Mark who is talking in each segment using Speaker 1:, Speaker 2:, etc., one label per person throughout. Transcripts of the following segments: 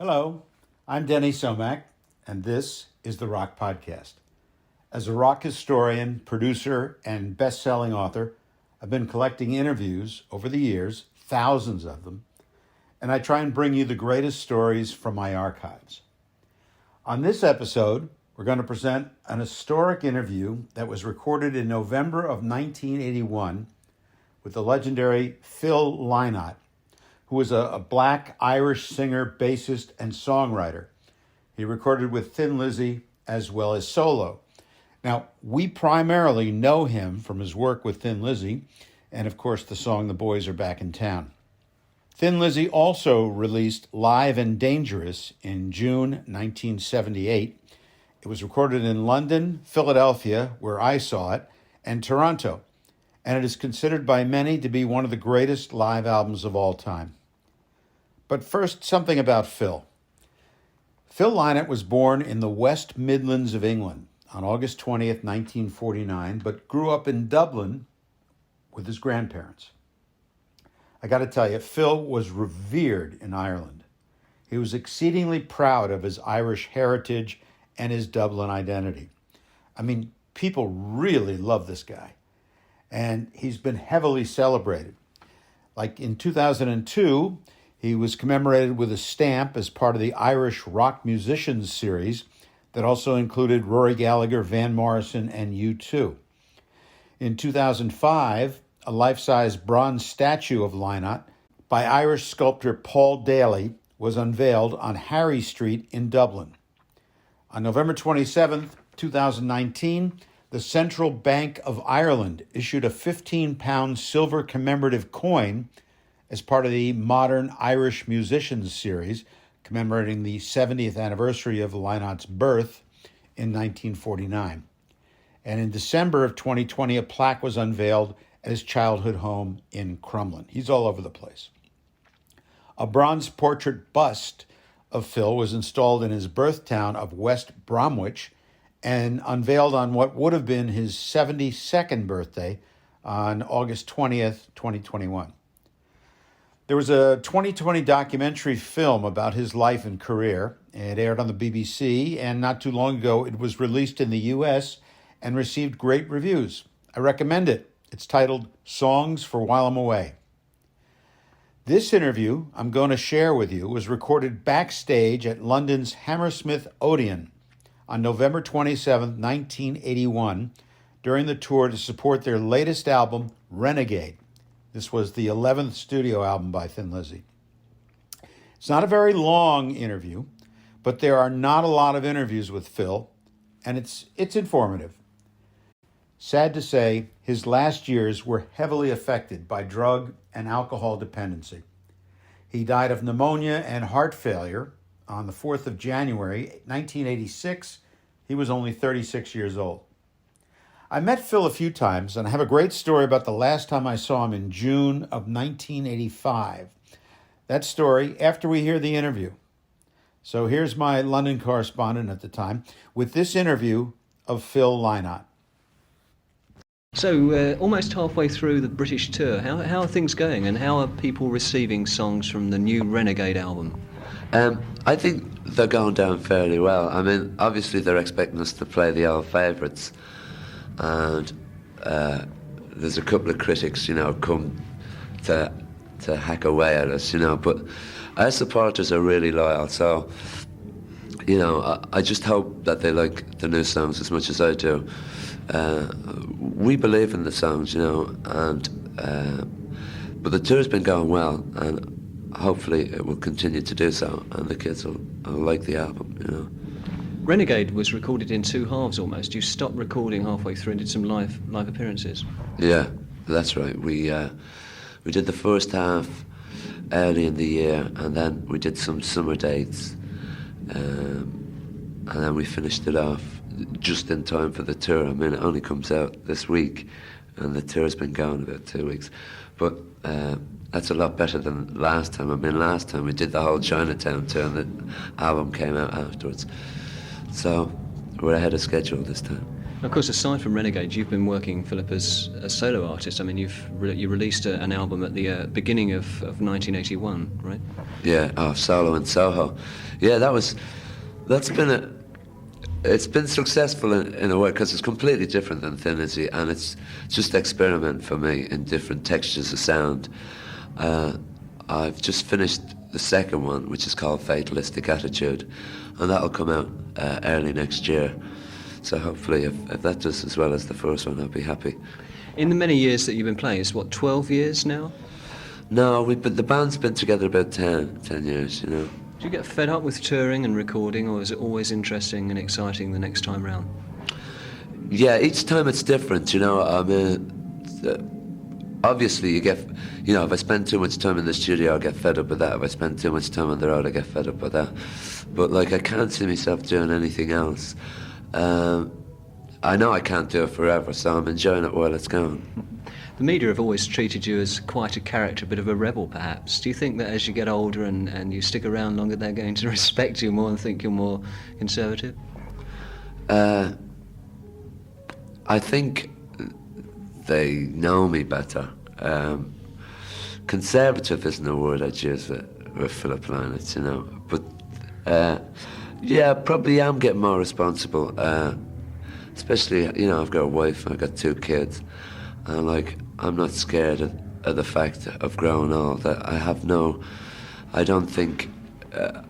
Speaker 1: Hello, I'm Denny and this is the Rock Podcast. As a rock historian, producer, and best-selling author, I've been collecting interviews over the years, thousands of them, and I try and bring you the greatest stories from my archives. On this episode, we're going to present an historic interview that was recorded in November of 1981 with the legendary Phil Lynott, who was a black Irish singer, bassist, and songwriter. He recorded with Thin Lizzy as well as solo. Now, we primarily know him from his work with Thin Lizzy and, of course, the song The Boys Are Back in Town. Thin Lizzy also released Live and Dangerous in June 1978. It was recorded in London, Philadelphia, where I saw it, and Toronto, and it is considered by many to be one of the greatest live albums of all time. But first, something about Phil. Phil Lynott was born in the West Midlands of England on August 20th, 1949, but grew up in Dublin with his grandparents. I got to tell you, Phil was revered in Ireland. He was exceedingly proud of his Irish heritage and his Dublin identity. I mean, people really love this guy. And he's been heavily celebrated. Like in 2002, he was commemorated with a stamp as part of the Irish Rock Musicians series that also included Rory Gallagher, Van Morrison, and U2. In 2005, a life-size bronze statue of Lynott by Irish sculptor Paul Daly was unveiled on Harry Street in Dublin. On November 27th, 2019, the Central Bank of Ireland issued a 15-pound silver commemorative coin as part of the Modern Irish Musicians series, commemorating the 70th anniversary of Lynott's birth in 1949. And in December of 2020, a plaque was unveiled at his childhood home in Crumlin. He's all over the place. A bronze portrait bust of Phil was installed in his birth town of West Bromwich and unveiled on what would have been his 72nd birthday on August 20th, 2021. There was a 2020 documentary film about his life and career. It aired on the BBC, and not too long ago, it was released in the US and received great reviews. I recommend it. It's titled Songs for While I'm Away. This interview I'm going to share with you was recorded backstage at London's Hammersmith Odeon on November 27, 1981, during the tour to support their latest album, Renegade. This was the 11th studio album by Thin Lizzy. It's not a very long interview, but there are not a lot of interviews with Phil, and it's informative. Sad to say, his last years were heavily affected by drug and alcohol dependency. He died of pneumonia and heart failure on the 4th of January, 1986. He was only 36 years old. I met Phil a few times, and I have a great story about the last time I saw him in June of 1985. That story after we hear the interview. So here's my London correspondent at the time with this interview of Phil Lynott.
Speaker 2: So, almost halfway through the British tour, how are things going, and how are people receiving songs from the new Renegade album?
Speaker 3: I think they're going down fairly well. I mean, obviously they're expecting us to play the old favourites, and there's a couple of critics, come to hack away at us, but our supporters are really loyal, so, I just hope that they like the new songs as much as I do. We believe in the songs, and but the tour's been going well, and hopefully it will continue to do so, and the kids will like the album,
Speaker 2: Renegade was recorded in two halves almost. You stopped recording halfway through and did some live appearances.
Speaker 3: Yeah, that's right. We did the first half early in the year, and then we did some summer dates, and then we finished it off just in time for the tour. I mean, it only comes out this week, and the tour's been going about 2 weeks. But that's a lot better than last time. I mean, last time we did the whole Chinatown tour, and the album came out afterwards. So we're ahead of schedule this time.
Speaker 2: Of course, aside from Renegade, you've been working, Philip, as a solo artist. I mean, you released an album at the beginning of 1981, right?
Speaker 3: Yeah, Solo in Soho. Yeah, it's been successful in a way because it's completely different than Thin Lizzy, and it's just experiment for me in different textures of sound. I've just finished the second one, which is called Fatalistic Attitude, and that'll come out early next year. So hopefully if that does as well as the first one, I'll be happy.
Speaker 2: In the many years that you've been playing, it's what, 12 years now?
Speaker 3: No, the band's been together about 10 years, you know.
Speaker 2: Do you get fed up with touring and recording, or is it always interesting and exciting the next time round?
Speaker 3: Yeah, each time it's different, you know. I mean, obviously you get, you know, if I spend too much time in the studio, I'll get fed up with that. If I spend too much time on the road, I get fed up with that. But, like, I can't see myself doing anything else. I know I can't do it forever, so I'm enjoying it while it's going.
Speaker 2: The media have always treated you as quite a character, a bit of a rebel perhaps. Do you think that as you get older and you stick around longer, they're going to respect you more and think you're more conservative?
Speaker 3: I think they know me better. Conservative isn't a word I'd use with Philip Lynott, you know. But yeah, probably am getting more responsible. Especially, you know, I've got a wife and I've got 2 kids. And, like, I'm not scared of the fact of growing old. I don't think,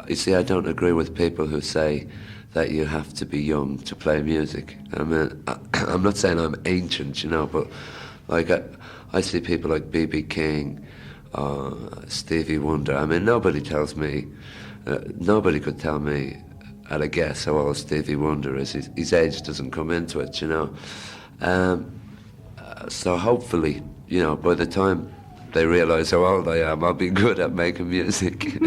Speaker 3: you see, I don't agree with people who say that you have to be young to play music. I mean, I'm not saying I'm ancient, you know, but, like, I see people like B.B. King, Stevie Wonder. I mean, nobody could tell me at a guess how old Stevie Wonder is. His age doesn't come into it, you know. So hopefully, you know, by the time they realise how old I am, I'll be good at making music.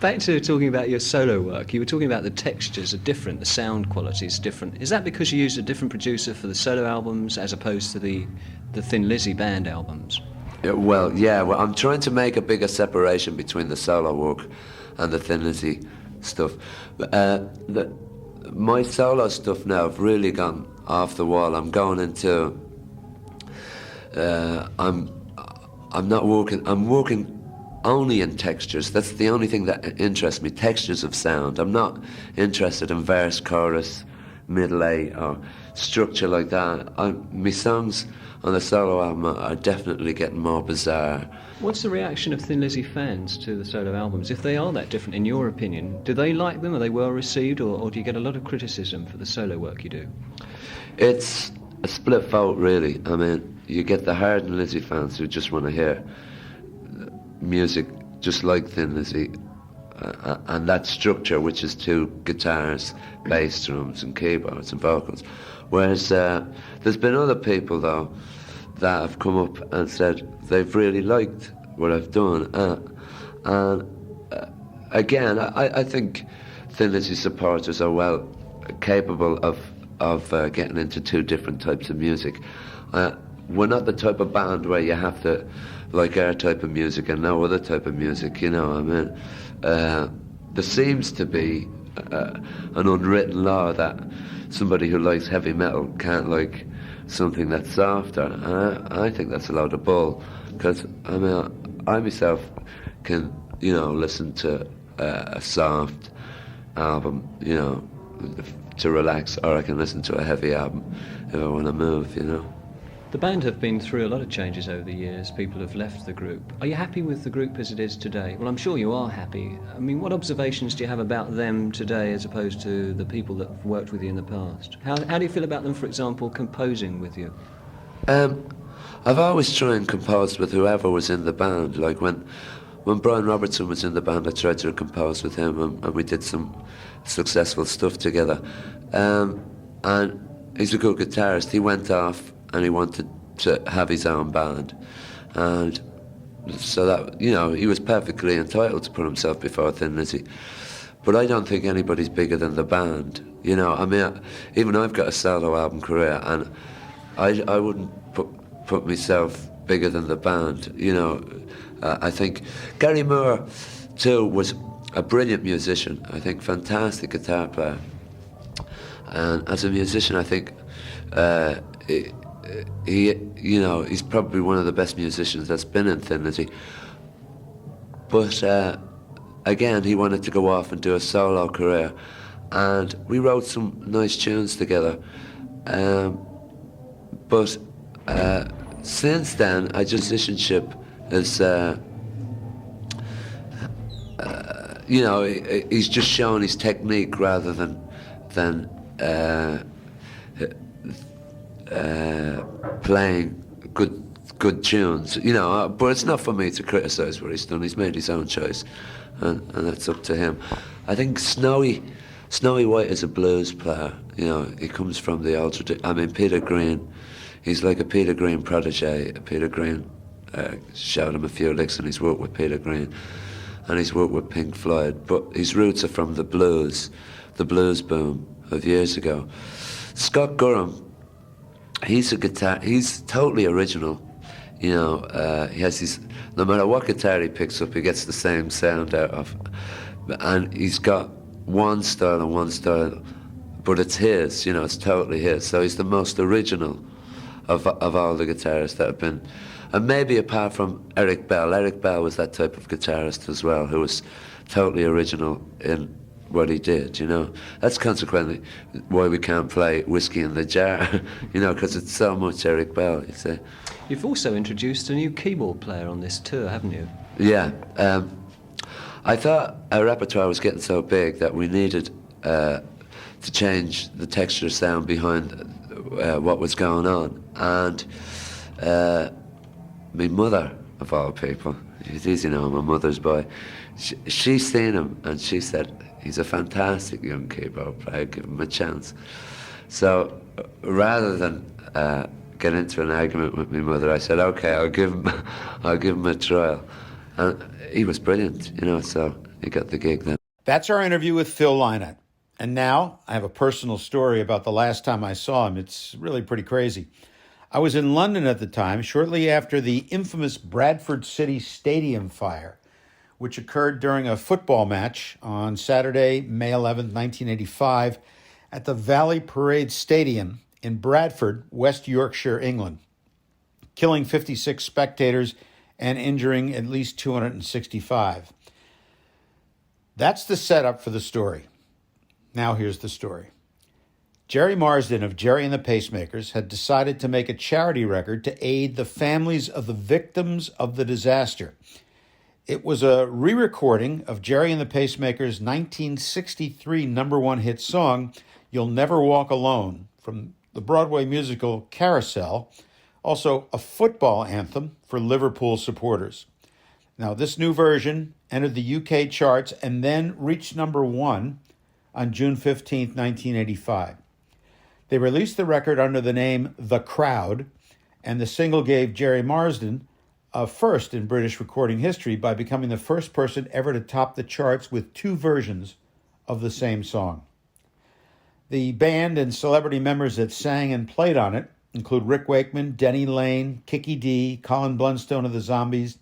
Speaker 2: Back to talking about your solo work, you were talking about the textures are different, the sound quality is different. Is that because you used a different producer for the solo albums as opposed to the Thin Lizzy band albums?
Speaker 3: Well, I'm trying to make a bigger separation between the solo work and the Thin Lizzy stuff. My solo stuff now have really gone off the wall. I'm going into I'm working only in textures. That's the only thing that interests me, textures of sound. I'm not interested in verse, chorus, middle eight or structure like that. My songs on the solo album are definitely getting more bizarre.
Speaker 2: What's the reaction of Thin Lizzy fans to the solo albums? If they are that different, in your opinion, do they like them? Are they well received, or do you get a lot of criticism for the solo work you do?
Speaker 3: It's a split vote, really. I mean, you get the hard and Lizzy fans who just want to hear music just like Thin Lizzy, and that structure, which is 2 guitars, bass, drums and keyboards and vocals. Whereas there's been other people, though, that have come up and said they've really liked what I've done. And again, I think Thin Lizzy supporters are well capable of getting into 2 different types of music. We're not the type of band where you have to like our type of music and no other type of music, you know. I mean, there seems to be an unwritten law that somebody who likes heavy metal can't like something that's softer. And I think that's a load of bull, because I mean, I myself can, you know, listen to a soft album, you know, to relax, or I can listen to a heavy album if I want to move, you know.
Speaker 2: The band have been through a lot of changes over the years. People have left the group. Are you happy with the group as it is today? Well, I'm sure you are happy. I mean, what observations do you have about them today as opposed to the people that have worked with you in the past? How do you feel about them, for example, composing with you?
Speaker 3: I've always tried and composed with whoever was in the band. Like when Brian Robertson was in the band, I tried to compose with him, and we did some successful stuff together. And he's a good guitarist. He went off and he wanted to have his own band, and so that, you know, he was perfectly entitled to put himself before Thin Lizzy. But I don't think anybody's bigger than the band, you know. I mean, even I've got a solo album career, and I wouldn't put myself bigger than the band, you know. I think Gary Moore too was a brilliant musician. I think fantastic guitar player. And as a musician, I think he's probably one of the best musicians that's been in Thin Lizzy. But again, he wanted to go off and do a solo career, and we wrote some nice tunes together. But since then, our musicianship is, he's just shown his technique rather than playing good tunes, but it's not for me to criticise what he's done. He's made his own choice, and that's up to him. I think Snowy White is a blues player. He comes from the old tradition. Peter Green, he's like a Peter Green protege. Peter Green showed him a few licks, and he's worked with Peter Green, and he's worked with Pink Floyd, but his roots are from the blues boom of years ago. Scott Gorham, he's totally original. He has his, no matter what guitar he picks up, he gets the same sound out of. And he's got one style, but it's his, it's totally his. So he's the most original of all the guitarists that have been. And maybe apart from Eric Bell. Eric Bell was that type of guitarist as well, who was totally original in what he did, That's consequently why we can't play Whiskey in the Jar, because it's so much Eric Bell, you see.
Speaker 2: You've also introduced a new keyboard player on this tour, haven't you?
Speaker 3: Yeah. I thought our repertoire was getting so big that we needed to change the texture sound behind what was going on. And my mother, of all people, it's easy now, I'm a mother's boy, she's seen him and she said, he's a fantastic young keyboard player, give him a chance. So rather than get into an argument with my mother, I said, okay, I'll give him a trial. And he was brilliant, so he got the gig then.
Speaker 1: That's our interview with Phil Lynott. And now I have a personal story about the last time I saw him. It's really pretty crazy. I was in London at the time, shortly after the infamous Bradford City Stadium fire, which occurred during a football match on Saturday, May 11, 1985, at the Valley Parade Stadium in Bradford, West Yorkshire, England, killing 56 spectators and injuring at least 265. That's the setup for the story. Now here's the story. Jerry Marsden of Jerry and the Pacemakers had decided to make a charity record to aid the families of the victims of the disaster. It was a re-recording of Jerry and the Pacemakers' 1963 number one hit song, You'll Never Walk Alone, from the Broadway musical Carousel, also a football anthem for Liverpool supporters. Now, this new version entered the UK charts and then reached number one on June 15, 1985. They released the record under the name The Crowd, and the single gave Jerry Marsden a first in British recording history by becoming the first person ever to top the charts with two versions of the same song. The band and celebrity members that sang and played on it include Rick Wakeman, Denny Lane, Kiki Dee, Colin Blunstone of the Zombies,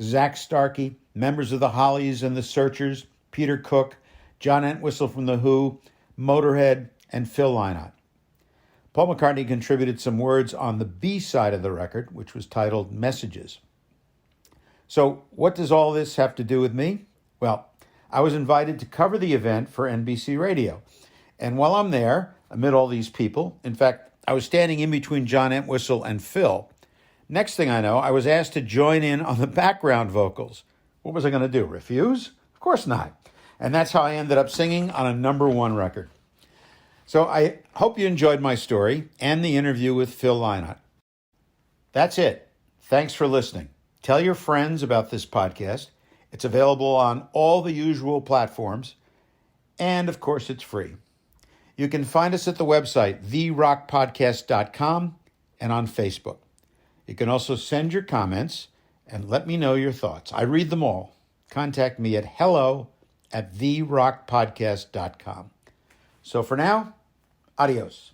Speaker 1: Zach Starkey, members of the Hollies and the Searchers, Peter Cook, John Entwistle from The Who, Motorhead, and Phil Lynott. Paul McCartney contributed some words on the B side of the record, which was titled Messages. So what does all this have to do with me? Well, I was invited to cover the event for NBC Radio. And while I'm there, amid all these people, in fact, I was standing in between John Entwistle and Phil. Next thing I know, I was asked to join in on the background vocals. What was I going to do, refuse? Of course not. And that's how I ended up singing on a number one record. So I hope you enjoyed my story and the interview with Phil Lynott. That's it. Thanks for listening. Tell your friends about this podcast. It's available on all the usual platforms. And of course, it's free. You can find us at the website, therockpodcast.com, and on Facebook. You can also send your comments and let me know your thoughts. I read them all. Contact me at hello@therockpodcast.com. So for now, adios.